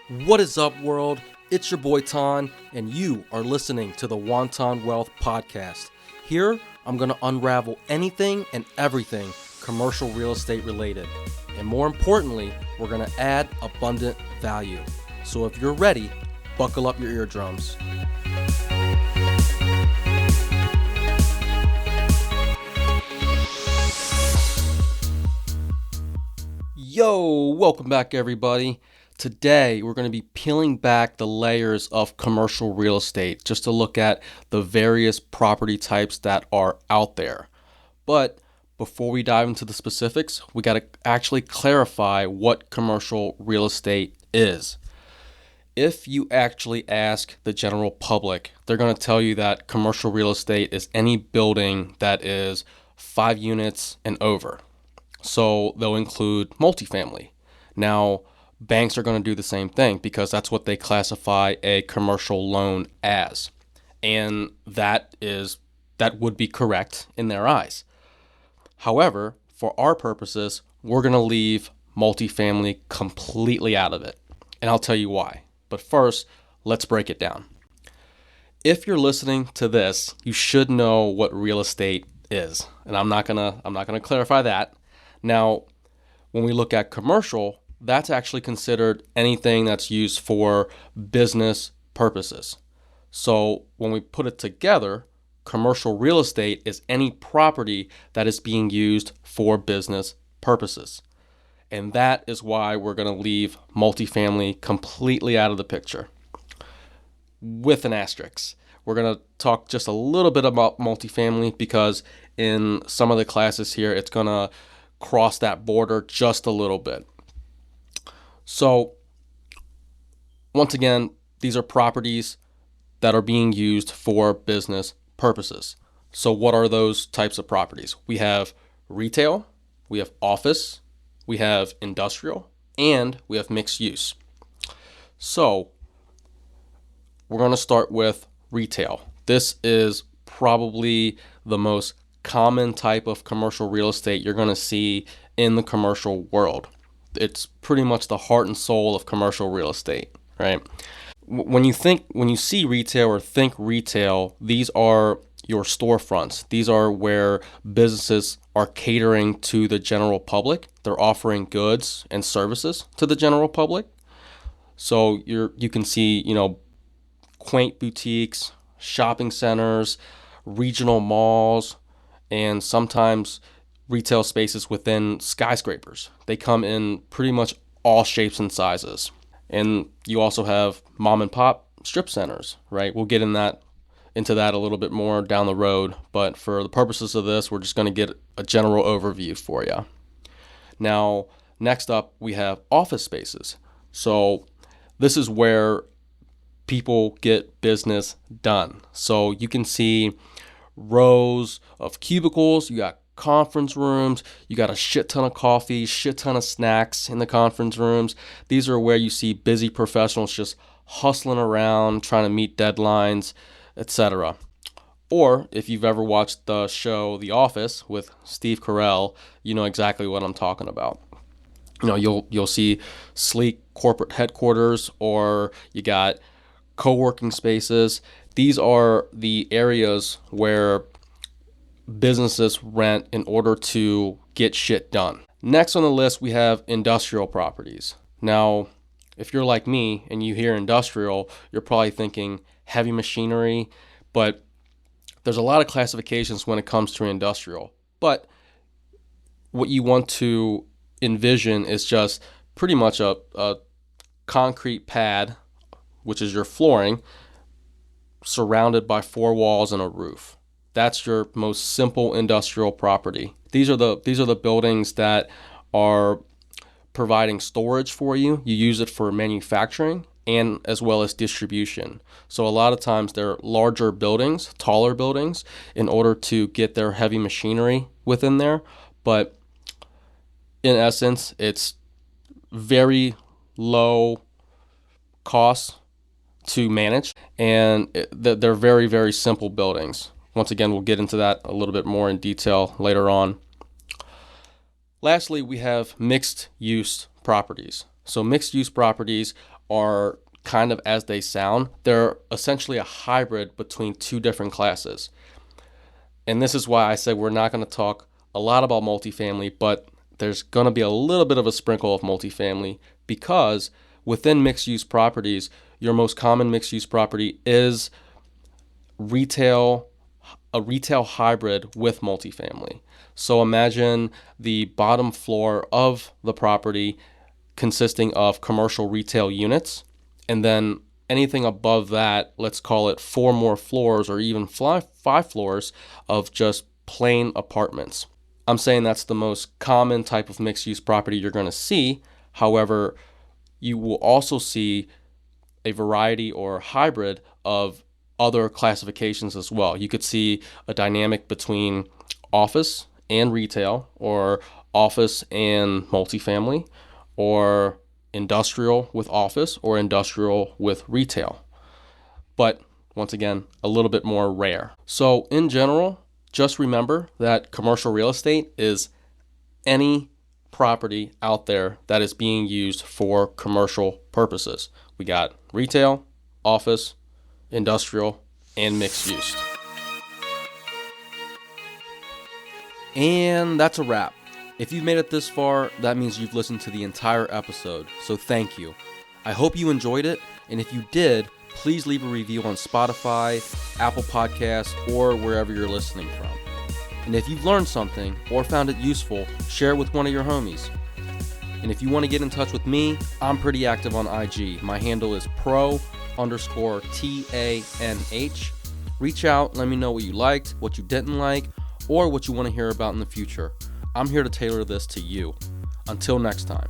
What is up, world? It's your boy Tanh, and you are listening to the Wonton Wealth Podcast. Here, I'm going to unravel anything and everything commercial real estate related. And more importantly, we're going to add abundant value. So if you're ready, buckle up your eardrums. Yo, welcome back, everybody. Today, we're going to be peeling back the layers of commercial real estate just to look at the various property types that are out there. But before we dive into the specifics, we got to actually clarify what commercial real estate is. If you actually ask the general public, they're going to tell you that commercial real estate is any building that is 5 units and over. So they'll include multifamily. Now, banks are going to do the same thing because that's what they classify a commercial loan as. And that would be correct in their eyes. However, for our purposes, we're going to leave multifamily completely out of it. And I'll tell you why. But first, let's break it down. If you're listening to this, you should know what real estate is. And I'm not going to clarify that. Now, when we look at commercial, that's actually considered anything that's used for business purposes. So when we put it together, commercial real estate is any property that is being used for business purposes. And that is why we're going to leave multifamily completely out of the picture. With an asterisk. We're going to talk just a little bit about multifamily because in some of the classes here, it's going to cross that border just a little bit. So, once again, these are properties that are being used for business purposes. So what are those types of properties? We have retail, we have office, we have industrial, and we have mixed use. So, we're going to start with retail. This is probably the most common type of commercial real estate you're going to see in the commercial world. It's pretty much the heart and soul of commercial real estate, right? When you see retail or think retail, these are your storefronts. These are where businesses are catering to the general public. They're offering goods and services to the general public. So you can see, quaint boutiques, shopping centers, regional malls, and sometimes retail spaces within skyscrapers. They come in pretty much all shapes and sizes. And you also have mom and pop strip centers, right? We'll get into that a little bit more down the road, but for the purposes of this, we're just going to get a general overview for you. Now, next up, we have office spaces. So this is where people get business done. So you can see rows of cubicles, you got conference rooms, you got a shit ton of coffee, shit ton of snacks in the conference rooms. These are where you see busy professionals just hustling around, trying to meet deadlines, etc. Or if you've ever watched the show The Office with Steve Carell, you know exactly what I'm talking about. You'll see sleek corporate headquarters, or you got co-working spaces. These are the areas where businesses rent in order to get shit done. Next on the list, we have industrial properties. Now, if you're like me and you hear industrial, you're probably thinking heavy machinery, but there's a lot of classifications when it comes to industrial. But what you want to envision is just pretty much a concrete pad, which is your flooring, surrounded by 4 walls and a roof. That's your most simple industrial property. These are the buildings that are providing storage for you. You use it for manufacturing and as well as distribution. So a lot of times they're larger buildings, taller buildings, in order to get their heavy machinery within there. But in essence, it's very low cost to manage, and they're very, very simple buildings. Once again, we'll get into that a little bit more in detail later on. Lastly, we have mixed use properties. So mixed use properties are kind of as they sound. They're essentially a hybrid between two different classes. And this is why I said we're not going to talk a lot about multifamily, but there's going to be a little bit of a sprinkle of multifamily, because within mixed-use properties, your most common mixed-use property is a retail hybrid with multifamily. So imagine the bottom floor of the property consisting of commercial retail units, and then anything above that, let's call it 4 more floors or even 5 floors of just plain apartments. I'm saying that's the most common type of mixed-use property you're going to see. However, you will also see a variety or hybrid of other classifications as well. You could see a dynamic between office and retail, or office and multifamily, or industrial with office, or industrial with retail. But once again, a little bit more rare. So in general, just remember that commercial real estate is any property out there that is being used for commercial purposes. We got retail, office, industrial, and mixed use. And that's a wrap. If you've made it this far, that means you've listened to the entire episode, so thank you. I hope you enjoyed it, and if you did, please leave a review on Spotify, Apple Podcasts, or wherever you're listening from. And if you've learned something or found it useful, share it with one of your homies. And if you want to get in touch with me, I'm pretty active on IG. My handle is pro_TANH. Reach out, let me know what you liked, what you didn't like, or what you want to hear about in the future. I'm here to tailor this to you. Until next time.